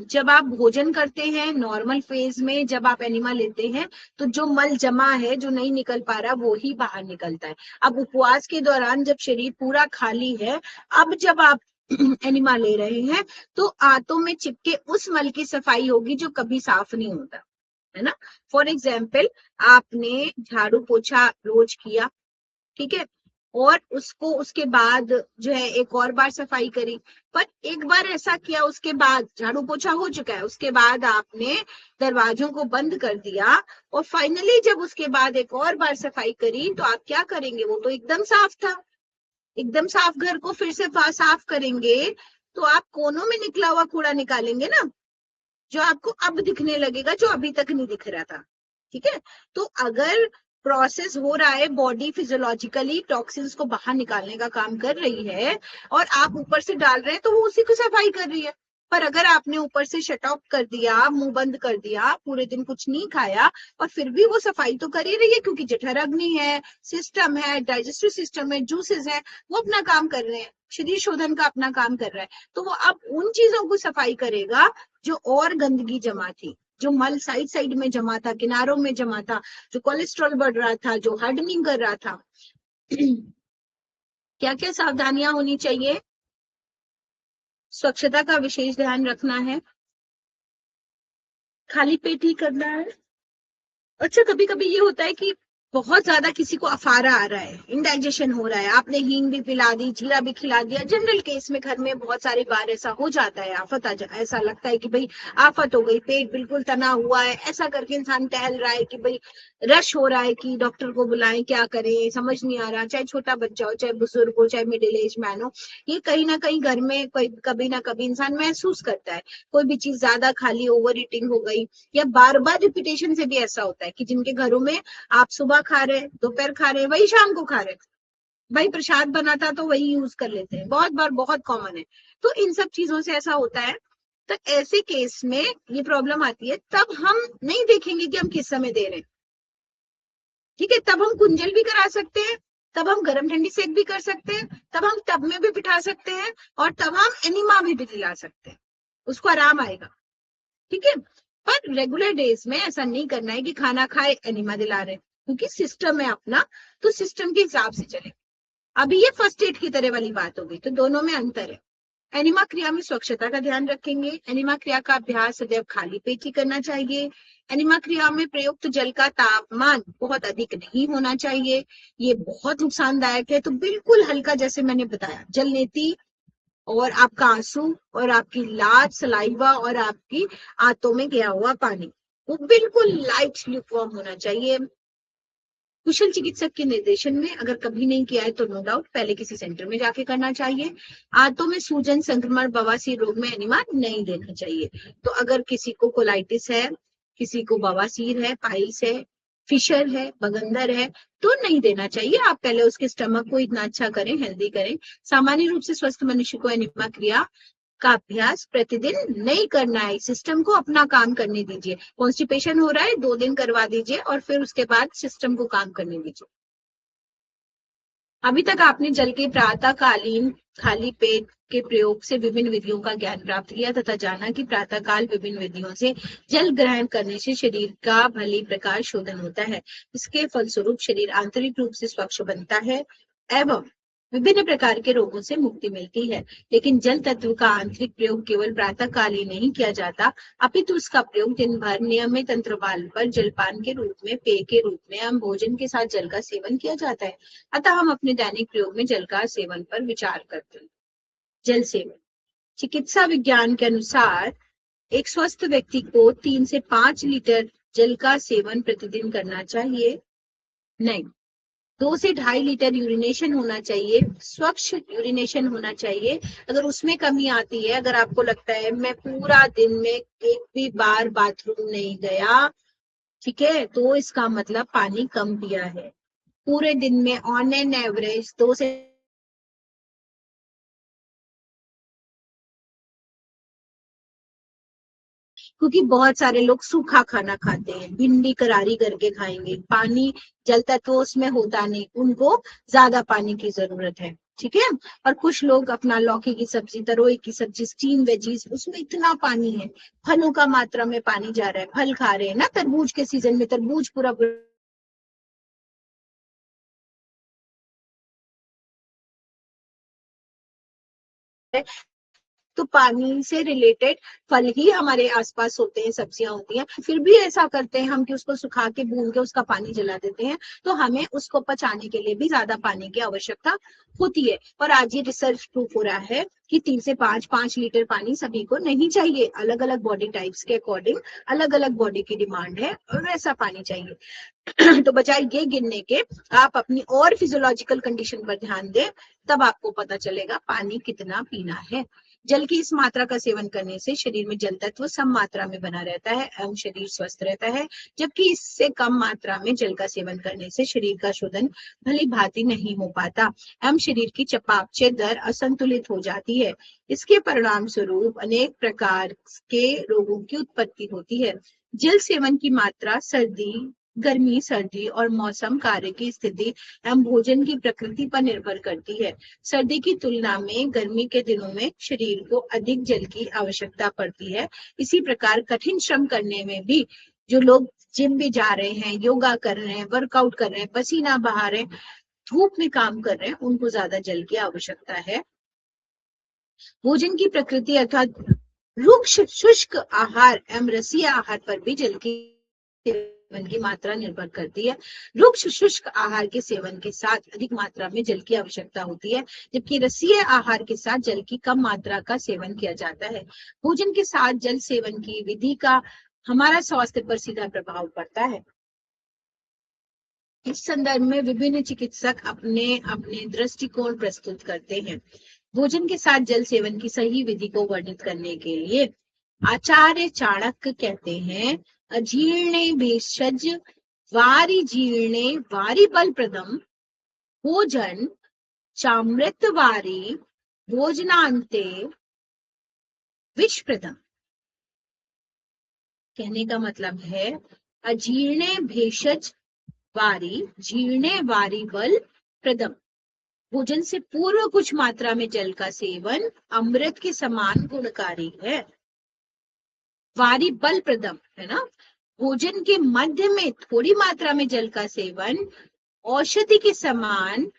जब आप भोजन करते हैं नॉर्मल फेज में, जब आप एनिमा लेते हैं तो जो मल जमा है, जो नहीं निकल पा रहा, वो ही बाहर निकलता है। अब उपवास के दौरान जब शरीर पूरा खाली है, अब जब आप एनिमा ले रहे हैं तो आंतों में चिपके उस मल की सफाई होगी जो कभी साफ नहीं होता, है ना। फॉर एग्जाम्पल, आपने झाड़ू पोछा रोज किया, ठीक है, और उसको उसके बाद जो है एक और बार सफाई करी। पर एक बार ऐसा किया, उसके बाद झाड़ू पोछा हो चुका है, उसके बाद आपने दरवाजों को बंद कर दिया और फाइनली जब उसके बाद एक और बार सफाई करी, तो आप क्या करेंगे? वो तो एकदम साफ था, एकदम साफ घर को फिर से साफ करेंगे तो आप कोनों में निकला हुआ कूड़ा निकालेंगे ना, जो आपको अब दिखने लगेगा, जो अभी तक नहीं दिख रहा था। ठीक है, तो अगर प्रोसेस हो रहा है, बॉडी फिजियोलॉजिकली टॉक्सिन्स को बाहर निकालने का काम कर रही है और आप ऊपर से डाल रहे हैं, तो वो उसी को सफाई कर रही है। पर अगर आपने ऊपर से शट ऑफ कर दिया, मुंह बंद कर दिया, पूरे दिन कुछ नहीं खाया, और फिर भी वो सफाई तो कर ही रही है, क्योंकि जठर अग्नि है, सिस्टम है, डाइजेस्टिव सिस्टम है, जूसेस है, वो अपना काम कर रहे हैं, शरीर शोधन का अपना काम कर रहा है, तो वो अब उन चीजों को सफाई करेगा जो और गंदगी जमा थी, जो मल साइड साइड में जमा था, किनारों में जमा था, जो कोलेस्ट्रॉल बढ़ रहा था, जो हार्डनिंग कर रहा था। क्या क्या सावधानियां होनी चाहिए? स्वच्छता का विशेष ध्यान रखना है, खाली पेट ही करना है। अच्छा, कभी कभी ये होता है कि बहुत ज्यादा किसी को अफारा आ रहा है, इंडाइजेशन हो रहा है, आपने हींग भी पिला दी, जीरा भी खिला दिया, जनरल केस में घर में बहुत सारी बार ऐसा हो जाता है, ऐसा लगता है कि भाई आफत हो गई, पेट बिल्कुल तना हुआ है, ऐसा करके इंसान टहल रहा है कि भाई रश हो रहा है कि डॉक्टर को बुलाएं, क्या करें समझ नहीं आ रहा, चाहे छोटा बच्चा हो, चाहे बुजुर्ग हो, चाहे मिडिल एज मैन हो, ये कहीं ना कहीं घर में कोई कभी ना कभी इंसान महसूस करता है। कोई भी चीज ज्यादा खा ली, ओवर ईटिंग हो गई, या बार बार रिपीटेशन से भी ऐसा होता है कि जिनके घरों में आप सुबह खा रहे, दोपहर खा रहे, वही शाम को खा रहे, भाई प्रसाद बना था तो वही यूज कर लेते हैं, बहुत बार, बहुत कॉमन है। तो इन सब चीजों से ऐसा होता है। तो ऐसे केस में ये प्रॉब्लम आती है, तब हम नहीं देखेंगे कि हम किस समय दे रहे हैं। ठीक है, तब हम कुंजल भी करा सकते हैं, तब हम गर्म ठंडी सेक भी कर सकते हैं, तब हम टब में भी बिठा सकते हैं, और तब हम एनिमा भी दिला सकते हैं, उसको आराम आएगा। ठीक है, पर रेगुलर डेज में ऐसा नहीं करना है कि खाना खाए एनिमा दिला रहे, क्योंकि सिस्टम है अपना, तो सिस्टम के हिसाब से चले। अभी ये फर्स्ट एड की तरह वाली बात हो गई, तो दोनों में अंतर है। एनिमा क्रिया में स्वच्छता का ध्यान रखेंगे। एनिमा क्रिया का अभ्यास सदैव खाली पेट ही करना चाहिए। एनिमा क्रिया में प्रयुक्त जल का तापमान बहुत अधिक नहीं होना चाहिए, ये बहुत नुकसानदायक है। तो बिल्कुल हल्का, जैसे मैंने बताया, जलनेती और आपका आंसू और आपकी लाज, सलाइवा और आपकी आंतों में गया हुआ पानी, वो बिल्कुल लाइट ल्यूकवार्म होना चाहिए। कुशल चिकित्सक के निर्देशन में, अगर कभी नहीं किया है तो नो डाउट पहले किसी सेंटर में जाके करना चाहिए। आंतों में सूजन, संक्रमण, बवासीर रोग में एनिमा नहीं देना चाहिए। तो अगर किसी को कोलाइटिस है, किसी को बवासीर है, पाइल्स है, फिशर है, बगंदर है, तो नहीं देना चाहिए। आप पहले उसके स्टमक को इतना अच्छा करें, हेल्दी करें। सामान्य रूप से स्वस्थ मनुष्य को एनिमा क्रिया का अभ्यास प्रतिदिन नहीं करना है, सिस्टम को अपना काम करने दीजिए। कॉन्स्टिपेशन हो रहा है, 2 दिन करवा दीजिए और फिर उसके बाद सिस्टम को काम करने दीजिए। अभी तक आपने जल के प्रातःकालीन खाली पेट के प्रयोग से विभिन्न विधियों का ज्ञान प्राप्त किया तथा जाना कि प्रातःकाल विभिन्न विधियों से जल ग्रहण करने से शरीर का भली प्रकार शोधन होता है। इसके फलस्वरूप शरीर आंतरिक रूप से स्वच्छ बनता है एवं विभिन्न प्रकार के रोगों से मुक्ति मिलती है। लेकिन जल तत्व का आंतरिक प्रयोग केवल प्रातःकाल ही नहीं किया जाता, अपितु उसका प्रयोग दिन भर नियमित अंतराल पर जलपान के रूप में, पेय के रूप में एवं भोजन के साथ जल का सेवन किया जाता है। अतः हम अपने दैनिक प्रयोग में जल का सेवन पर विचार करते हैं। जल सेवन, चिकित्सा विज्ञान के अनुसार एक स्वस्थ व्यक्ति को 3 से 5 लीटर जल का सेवन प्रतिदिन करना चाहिए। नहीं, 2 से 2.5 लीटर यूरिनेशन होना चाहिए, स्वच्छ यूरिनेशन होना चाहिए। अगर उसमें कमी आती है, अगर आपको लगता है मैं पूरा दिन में एक भी बार बाथरूम नहीं गया, ठीक है, तो इसका मतलब पानी कम पिया है। पूरे दिन में ऑन एन एवरेज 2 से, क्योंकि बहुत सारे लोग सूखा खाना खाते हैं, भिंडी करारी करके खाएंगे, पानी जल तत्व उसमें होता नहीं, उनको ज्यादा पानी की जरूरत है। ठीक है, और कुछ लोग अपना लौकी की सब्जी, तरोई की सब्जी, स्टीम वेजीज, उसमें इतना पानी है, फलों का मात्रा में पानी जा रहा है, फल खा रहे हैं ना, तरबूज के सीजन में तरबूज पूरा तो पानी से रिलेटेड फल ही हमारे आसपास होते हैं, सब्जियां होती हैं, फिर भी ऐसा करते हैं हम कि उसको सुखा के भून के उसका पानी जला देते हैं। तो हमें उसको पचाने के लिए भी ज्यादा पानी की आवश्यकता होती है। और आज ये रिसर्च प्रूफ हो रहा है कि 3 से 5 लीटर पानी सभी को नहीं चाहिए। अलग अलग बॉडी टाइप्स के अकॉर्डिंग अलग अलग बॉडी की डिमांड है और वैसा पानी चाहिए। तो बजाय ये गिनने के आप अपनी और फिजियोलॉजिकल कंडीशन पर ध्यान दें, तब आपको पता चलेगा पानी कितना पीना है। जल की इस मात्रा का सेवन करने से शरीर में जल तत्व सम मात्रा में बना रहता है एवं शरीर स्वस्थ रहता है, जबकि इससे कम मात्रा में जल का सेवन करने से शरीर का शोधन भली भांति नहीं हो पाता एवं शरीर की चयापचय दर असंतुलित हो जाती है। इसके परिणाम स्वरूप अनेक प्रकार के रोगों की उत्पत्ति होती है। जल सेवन की मात्रा सर्दी, गर्मी, सर्दी और मौसम, कार्य की स्थिति एवं भोजन की प्रकृति पर निर्भर करती है। सर्दी की तुलना में गर्मी के दिनों में शरीर को अधिक जल की आवश्यकता पड़ती है। इसी प्रकार कठिन श्रम करने में भी जो लोग जिम भी जा रहे हैं, योगा कर रहे हैं, वर्कआउट कर रहे हैं, पसीना बहा रहे हैं, धूप में काम कर रहे हैं, उनको ज्यादा जल की आवश्यकता है। भोजन की प्रकृति अर्थात रुक्ष शुष्क आहार एवं रसीय आहार पर भी जल की सेवन की मात्रा निर्भर करती है। रुक्ष शुष्क आहार के सेवन के साथ अधिक मात्रा में जल की आवश्यकता होती है, जबकि रसीय आहार के साथ जल की कम मात्रा का सेवन किया जाता है। भोजन के साथ जल सेवन की विधि का हमारा स्वास्थ्य पर सीधा प्रभाव पड़ता है। इस संदर्भ में विभिन्न चिकित्सक अपने अपने दृष्टिकोण प्रस्तुत करते हैं। भोजन के साथ जल सेवन की सही विधि को वर्णित करने के लिए आचार्य चाणक्य कहते हैं, अजीर्णे भेषज वारि जीर्णे वारि बलप्रदम भोजन चामृत वारि भोजनांते विषप्रदम। कहने का मतलब है अजीर्णे भेषज वारि जीर्णे वारि बल प्रदम। भोजन से पूर्व कुछ मात्रा में जल का सेवन अमृत के समान गुणकारी है। वारि बल प्रदम है ना। भोजन के मध्य में थोड़ी मात्रा में जल का सेवन औषधि के समान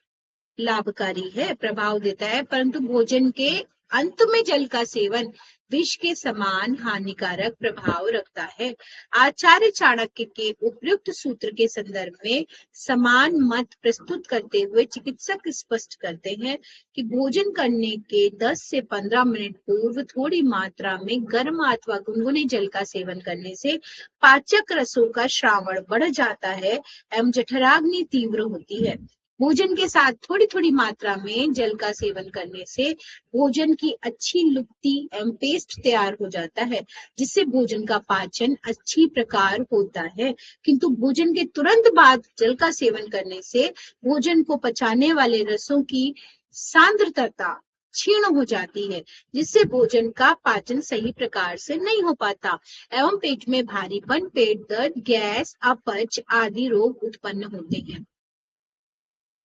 लाभकारी है, प्रभाव देता है, परंतु भोजन के अंत में जल का सेवन विष के समान हानिकारक प्रभाव रखता है। आचार्य चाणक्य के उपयुक्त सूत्र के संदर्भ में समान मत प्रस्तुत करते हुए चिकित्सक स्पष्ट करते हैं कि भोजन करने के 10 से 15 मिनट पूर्व थोड़ी मात्रा में गर्म अथवा गुनगुने जल का सेवन करने से पाचक रसों का श्रावण बढ़ जाता है एवं जठराग्नि तीव्र होती है। भोजन के साथ थोड़ी थोड़ी मात्रा में जल का सेवन करने से भोजन की अच्छी लुप्ति एवं पेस्ट तैयार हो जाता है, जिससे भोजन का पाचन अच्छी प्रकार होता है। किंतु भोजन के तुरंत बाद जल का सेवन करने से भोजन को पचाने वाले रसों की सांद्रता क्षीण हो जाती है, जिससे भोजन का पाचन सही प्रकार से नहीं हो पाता एवं पेट में भारीपन, पेट दर्द, गैस, अपच आदि रोग उत्पन्न होते हैं।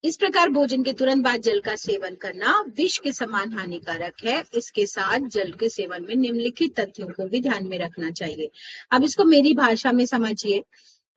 इस प्रकार भोजन के तुरंत बाद जल का सेवन करना विष के समान हानिकारक है। इसके साथ जल के सेवन में निम्नलिखित तथ्यों को भी ध्यान में रखना चाहिए। अब इसको मेरी भाषा में समझिए।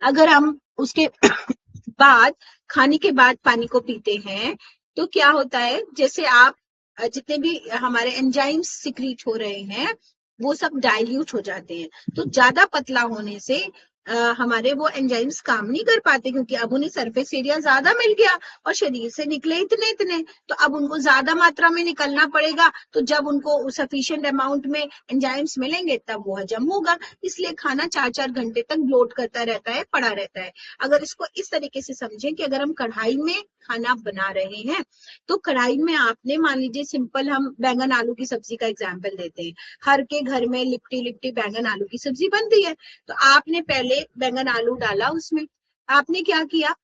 अगर हम उसके बाद खाने के बाद पानी को पीते हैं तो क्या होता है, जैसे आप जितने भी हमारे एंजाइम्स सिक्रीट हो रहे हैं वो सब डाइल्यूट हो जाते हैं। तो ज्यादा पतला होने से हमारे वो एंजाइम्स काम नहीं कर पाते, क्योंकि अब उन्हें सरफेस एरिया ज्यादा मिल गया और शरीर से निकले इतने इतने, तो अब उनको ज्यादा मात्रा में निकलना पड़ेगा। तो जब उनको सफिशिएंट अमाउंट में एंजाइम्स मिलेंगे तब वो हजम होगा। इसलिए खाना 4-4 घंटे तक ब्लोट करता रहता है, पड़ा रहता है। अगर इसको इस तरीके से समझें कि अगर हम कढ़ाई में खाना बना रहे हैं तो कढ़ाई में आपने, मान लीजिए सिंपल हम बैंगन आलू की सब्जी का एग्जाम्पल देते हैं, हर के घर में लिपटी लिपटी बैंगन आलू की सब्जी बनती है। तो आपने पहले बैंगन आलू डाला, उसमें आपने क्या किया,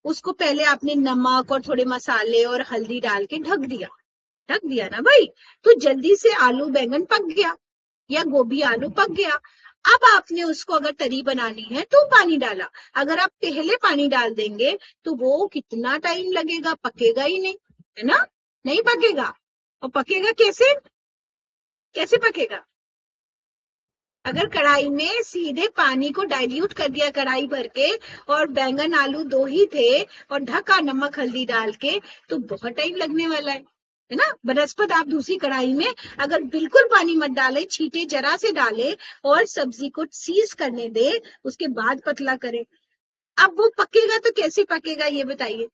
उसको पहले आपने नमक और थोड़े मसाले और हल्दी डाल के ढक दिया ना भाई। तो जल्दी से आलू बैंगन पक गया या गोभी आलू पक गया। अब आपने उसको अगर तरी बनानी है तो पानी डाला। अगर आप पहले पानी डाल देंगे तो वो कितना टाइम लगेगा, पकेगा ही नहीं, है ना, नहीं पकेगा। और पकेगा कैसे, कैसे पकेगा? अगर कढ़ाई में सीधे पानी को डाइल्यूट कर दिया कढ़ाई भर के और बैंगन आलू 2 ही थे और ढका नमक हल्दी डाल के, तो बहुत टाइम लगने वाला है। है ना। बनस्पत आप दूसरी कढ़ाई में अगर बिल्कुल पानी मत डाले, छींटे जरा से डाले और सब्जी को सीज करने दे, उसके बाद पतला करें। अब वो पकेगा तो कैसे पकेगा ये बताइए।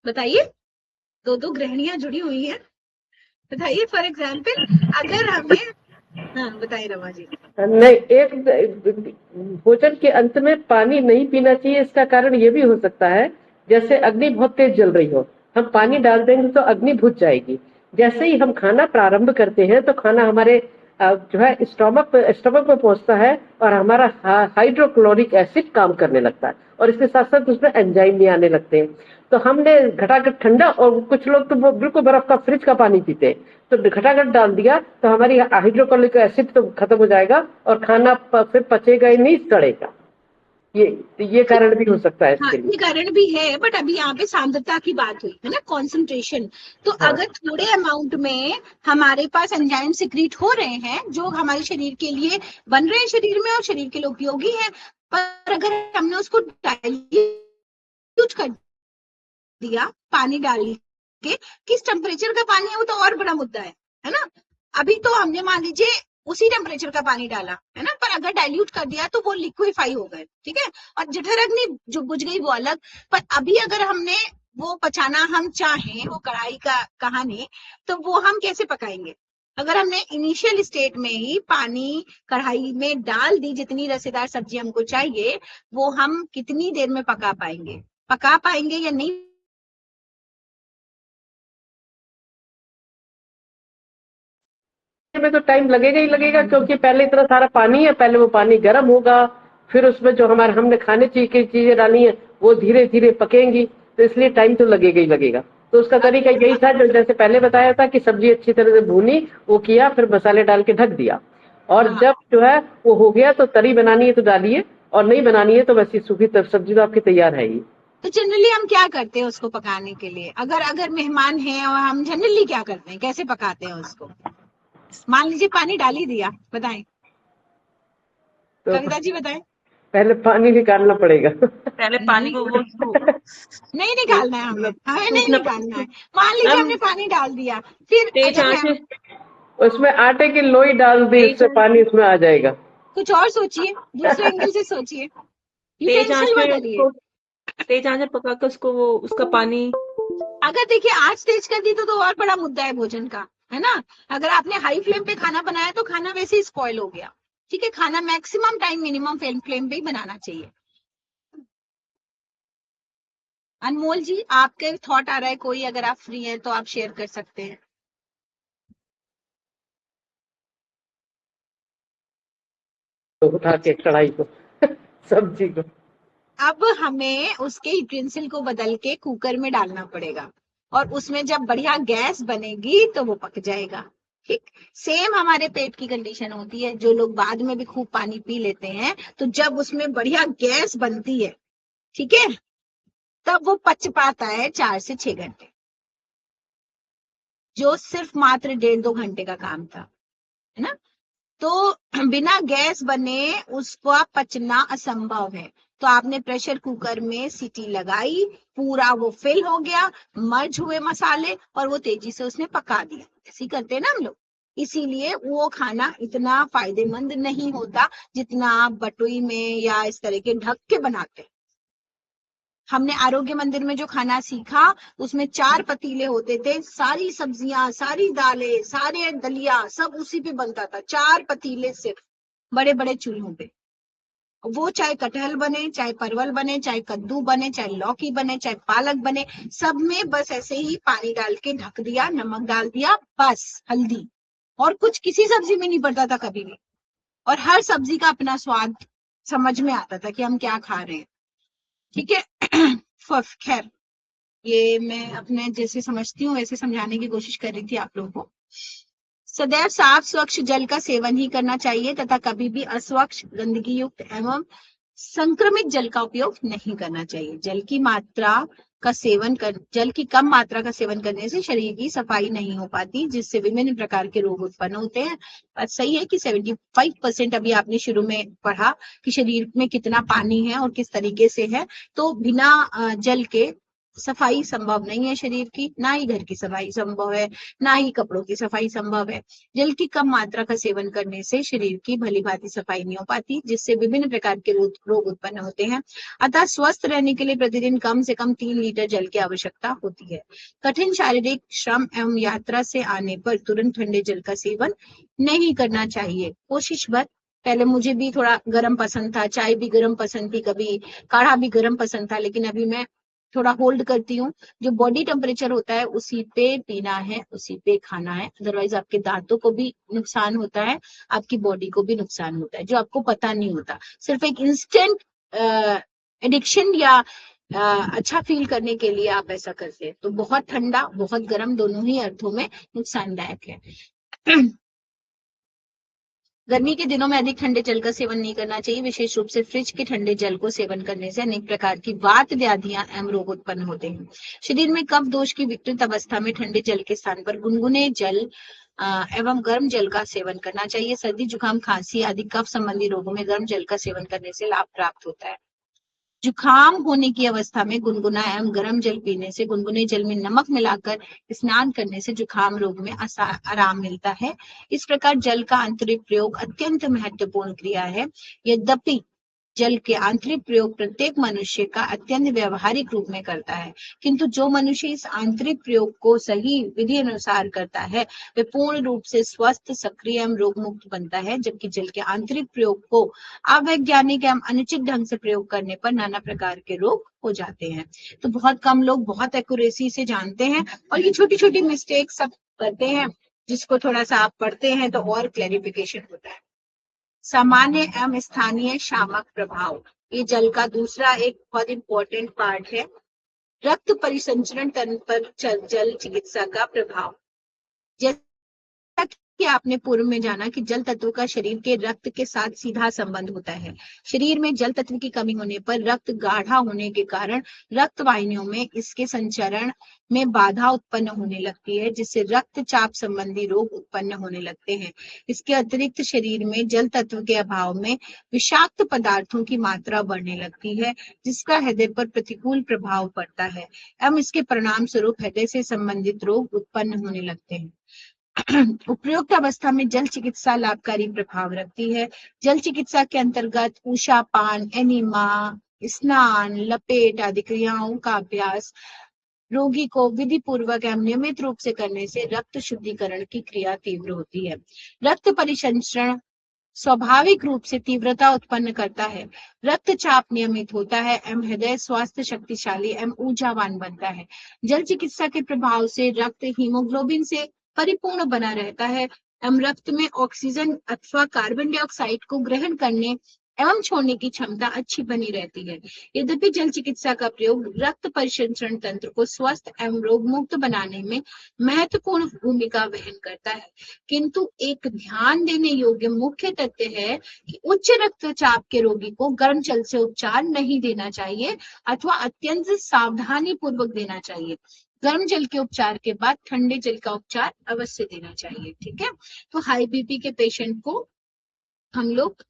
बताइए, दो गृहिणियां जुड़ी हुई हैं, बताइए। फॉर एग्जाम्पल अगर हमें, हाँ बताइए रमा जी। नहीं, एक भोजन के अंत में पानी नहीं पीना चाहिए, इसका कारण ये भी हो सकता है, जैसे अग्नि बहुत तेज जल रही हो, हम पानी डाल देंगे तो अग्नि बुझ जाएगी। जैसे ही हम खाना प्रारंभ करते हैं तो खाना हमारे जो है स्टोमक में पहुंचता है और हमारा हाइड्रोक्लोरिक एसिड काम करने लगता है और इसके साथ साथ उसमें एंजाइम भी आने लगते हैं। तो हमने घटाघट ठंडा, और कुछ लोग तो बिल्कुल बर्फ का फ्रिज का पानी पीते हैं, तो घटाघट डाल दिया तो हमारी हाइड्रोक्लोरिक एसिड तो खत्म हो जाएगा और खाना फिर पचेगा ही नहीं, सड़ेगा। ये कारण भी हो सकता है हाँ इसके लिए। ये कारण भी है, बट अभी यहाँ पे सांद्रता की बात हुई है ना, कॉन्सेंट्रेशन। तो हाँ, अगर थोड़े अमाउंट में हमारे पास एंजाइम सिक्रीट हो रहे हैं जो हमारे शरीर के लिए बन रहे हैं शरीर में और शरीर के लिए उपयोगी है, पर अगर हमने उसको डाइल्यूट कर दिया पानी डाल के, किस टेम्परेचर का पानी है वो तो और बड़ा मुद्दा है ना। अभी तो हमने मान लीजिए उसी टेम्परेचर का पानी डाला है ना, पर अगर डाइल्यूट कर दिया तो वो लिक्विफाई हो गए, ठीक है। और जठर अग्नि जो बुझ गई वो अलग। पर अभी अगर हमने वो पचाना हम चाहें, वो कढ़ाई का कहानी, तो वो हम कैसे पकाएंगे। अगर हमने इनिशियल स्टेट में ही पानी कढ़ाई में डाल दी, जितनी रसेदार सब्जी हमको चाहिए, वो हम कितनी देर में पका पाएंगे या नहीं। में तो टाइम लगेगा ही लगेगा, क्योंकि पहले इतना सारा पानी है, पहले वो पानी गर्म होगा, फिर उसमें जो हमारे हमने खाने की चीजें डाली है वो धीरे धीरे पकेंगी, तो इसलिए टाइम तो लगेगा ही लगेगा। तो उसका तरीका यही था जो जैसे पहले बताया था कि सब्जी अच्छी तरह से भूनी, वो किया, फिर मसाले डाल के ढक दिया, और हाँ जब जो है वो हो गया तो तरी बनानी है तो डालिए, और नहीं बनानी है तो वैसी सूखी सब्जी तो आपकी तैयार है ही। तो जनरली हम क्या करते हैं उसको पकाने के लिए, अगर अगर मेहमान हैं और हम जनरली क्या करते हैं, कैसे पकाते हैं उसको। मान लीजिए पानी डाल ही दिया, बताएं तो कविता जी, बताएं। पहले पानी निकालना पड़ेगा। पहले पानी नहीं को वो नहीं निकालना है हमें, मतलब हमें नहीं सूखना निकालना है। मान लीजिए मैम हमने पानी डाल दिया, फिर तेज अगर आंच मैं उसमें आटे की लोई डाल दी, तेज उससे पानी उसमें आ जाएगा। कुछ और सोचिए, दूसरे एंगल से सोचिए, तेज आंच यूटेंसिल में बदलिए। उसको तेज आंच में पका कर उसको वो उसका पानी। अगर देखिए आंच तेज कर दी तो और बड़ा मुद्दा है भोजन का, है ना। अगर आपने हाई फ्लेम पे खाना बनाया तो खाना वैसे ही स्पॉइल हो गया, ठीक है। खाना मैक्सिमम टाइम मिनिमम फ्लेम पे ही बनाना चाहिए। अनमोल जी आपके थॉट आ रहा है कोई, अगर आप फ्री हैं तो आप शेयर कर सकते हैं। तो उठा के कढ़ाई को सब्जी को। अब हमें उसके यूटेंसिल को बदल के कुकर में डालना पड़ेगा, और उसमें जब बढ़िया गैस बनेगी तो वो पक जाएगा, ठीक। सेम हमारे पेट की कंडीशन होती है, जो लोग बाद में भी खूब पानी पी लेते हैं, तो जब उसमें बढ़िया गैस बनती है, ठीक है, तब वो पच पाता है 4 से 6 घंटे, जो सिर्फ मात्र 1.5-2 घंटे का काम था, है ना। तो बिना गैस बने उसका पचना असंभव है। तो आपने प्रेशर कुकर में सीटी लगाई, पूरा वो फिल हो गया, मर्ज हुए मसाले और वो तेजी से उसने पका दिया, ऐसे ही करते हैं ना हम लोग। इसीलिए वो खाना इतना फायदेमंद नहीं होता जितना आप बटुई में या इस तरह के ढक के बनाते हैं। हमने आरोग्य मंदिर में जो खाना सीखा, उसमें 4 पतीले होते थे, सारी सब्जियां, सारी दालें, सारे दलिया सब उसी पे बनता था, 4 पतीले सिर्फ, बड़े बड़े चूल्हों पे। वो चाहे कटहल बने, चाहे परवल बने, चाहे कद्दू बने, चाहे लौकी बने, चाहे पालक बने, सब में बस ऐसे ही पानी डाल के ढक दिया, नमक डाल दिया, बस हल्दी, और कुछ किसी सब्जी में नहीं पड़ता था कभी भी। और हर सब्जी का अपना स्वाद समझ में आता था कि हम क्या खा रहे हैं, ठीक है। खैर, ये मैं अपने जैसे समझती हूँ वैसे समझाने की कोशिश कर रही थी आप लोगों को। सदैव साफ स्वच्छ जल का सेवन ही करना चाहिए तथा कभी भी अस्वच्छ, गंदगी युक्त एवं संक्रमित जल का उपयोग नहीं करना चाहिए। जल की मात्रा जल की कम मात्रा का सेवन करने से शरीर की सफाई नहीं हो पाती, जिससे विभिन्न प्रकार के रोग उत्पन्न होते हैं। बात सही है कि 75% अभी आपने शुरू में पढ़ा कि शरीर में कितना पानी है और किस तरीके से है, तो बिना जल के सफाई संभव नहीं है शरीर की, ना ही घर की सफाई संभव है, ना ही कपड़ों की सफाई संभव है। जल की कम मात्रा का सेवन करने से शरीर की भली भांति सफाई नहीं हो पाती, जिससे विभिन्न प्रकार के रोग उत्पन्न होते हैं। अतः स्वस्थ रहने के लिए प्रतिदिन कम से कम 3 लीटर जल की आवश्यकता होती है। कठिन शारीरिक श्रम एवं यात्रा से आने पर तुरंत ठंडे जल का सेवन नहीं करना चाहिए। कोशिश भर, पहले मुझे भी थोड़ा गर्म पसंद था, चाय भी गर्म पसंद थी, कभी काढ़ा भी गर्म पसंद था, लेकिन अभी मैं थोड़ा होल्ड करती हूँ। जो बॉडी टेम्परेचर होता है उसी पे पीना है, उसी पे खाना है, अदरवाइज आपके दांतों को भी नुकसान होता है, आपकी बॉडी को भी नुकसान होता है, जो आपको पता नहीं होता। सिर्फ एक इंस्टेंट एडिक्शन या अच्छा फील करने के लिए आप ऐसा करते हैं, तो बहुत ठंडा बहुत गर्म दोनों ही अर्थों में नुकसानदायक है। गर्मी के दिनों में अधिक ठंडे जल का सेवन नहीं करना चाहिए। विशेष रूप से फ्रिज के ठंडे जल को सेवन करने से अनेक प्रकार की वात व्याधियां एवं रोग उत्पन्न होते हैं। शरीर में कफ दोष की विकृत अवस्था में ठंडे जल के स्थान पर गुनगुने जल एवं गर्म जल का सेवन करना चाहिए। सर्दी जुकाम खांसी आदि कफ संबंधी रोगों में गर्म जल का सेवन करने से लाभ प्राप्त होता है। जुकाम होने की अवस्था में गुनगुना एवं गर्म जल पीने से, गुनगुने जल में नमक मिलाकर स्नान करने से जुकाम रोग में आराम मिलता है। इस प्रकार जल का आंतरिक प्रयोग अत्यंत महत्वपूर्ण क्रिया है। यद्यपि जल के आंतरिक प्रयोग प्रत्येक मनुष्य का अत्यंत व्यवहारिक रूप में करता है, किंतु जो मनुष्य इस आंतरिक प्रयोग को सही विधि अनुसार करता है वह पूर्ण रूप से स्वस्थ, सक्रिय एवं रोग मुक्त बनता है। जबकि जल के आंतरिक प्रयोग को अवैज्ञानिक एवं अनुचित ढंग से प्रयोग करने पर नाना प्रकार के रोग हो जाते हैं। तो बहुत कम लोग बहुत एक्यूरेसी से जानते हैं और ये छोटी छोटी मिस्टेक सब करते हैं, जिसको थोड़ा सा आप पढ़ते हैं तो और क्लैरिफिकेशन होता है। सामान्य एवं स्थानीय शामक प्रभाव, ये जल का दूसरा एक बहुत इंपॉर्टेंट पार्ट है। रक्त परिसंचरण तंत्र पर जल चिकित्सा का प्रभाव। जैसा कि आपने पूर्व में जाना कि जल तत्व का शरीर के रक्त के साथ सीधा संबंध होता है। शरीर में जल तत्व की कमी होने पर रक्त गाढ़ा होने के कारण रक्त वाहिनियों में इसके संचरण में बाधा उत्पन्न होने लगती है, जिससे रक्तचाप संबंधी रोग उत्पन्न होने लगते हैं। इसके अतिरिक्त शरीर में जल तत्व के अभाव में विषाक्त पदार्थों की मात्रा बढ़ने लगती है, जिसका हृदय पर प्रतिकूल प्रभाव पड़ता है एवं इसके परिणाम स्वरूप हृदय से संबंधित रोग उत्पन्न होने लगते हैं। उपयुक्त अवस्था में जल चिकित्सा लाभकारी प्रभाव रखती है। जल चिकित्सा के अंतर्गत ऊषापान, एनिमा, स्नान, लपेट आदि क्रियाओं का अभ्यास रोगी को विधि पूर्वक एवं नियमित रूप से करने से रक्त शुद्धिकरण की क्रिया तीव्र होती है। रक्त परिसंचरण स्वाभाविक रूप से तीव्रता उत्पन्न करता है। रक्तचाप नियमित होता है एवं हृदय स्वास्थ्य शक्तिशाली एवं ऊर्जावान बनता है। जल चिकित्सा के प्रभाव से रक्त हीमोग्लोबिन से परिपूर्ण बना रहता है एवं रक्त में ऑक्सीजन अथवा कार्बन डाइऑक्साइड को ग्रहण करने एवं छोड़ने की क्षमता अच्छी बनी रहती है। यद्यपि जल चिकित्सा का प्रयोग रक्त परिसंचरण तंत्र को स्वस्थ एवं रोग मुक्त बनाने में महत्वपूर्ण भूमिका वहन करता है, किंतु एक ध्यान देने योग्य मुख्य तथ्य है कि उच्च रक्तचाप के रोगी को गर्म जल से उपचार नहीं देना चाहिए अथवा अत्यंत सावधानी पूर्वक देना चाहिए। गर्म जल के उपचार के बाद ठंडे जल का उपचार अवश्य देना चाहिए। ठीक है, तो हाई बीपी के पेशेंट को हम लोग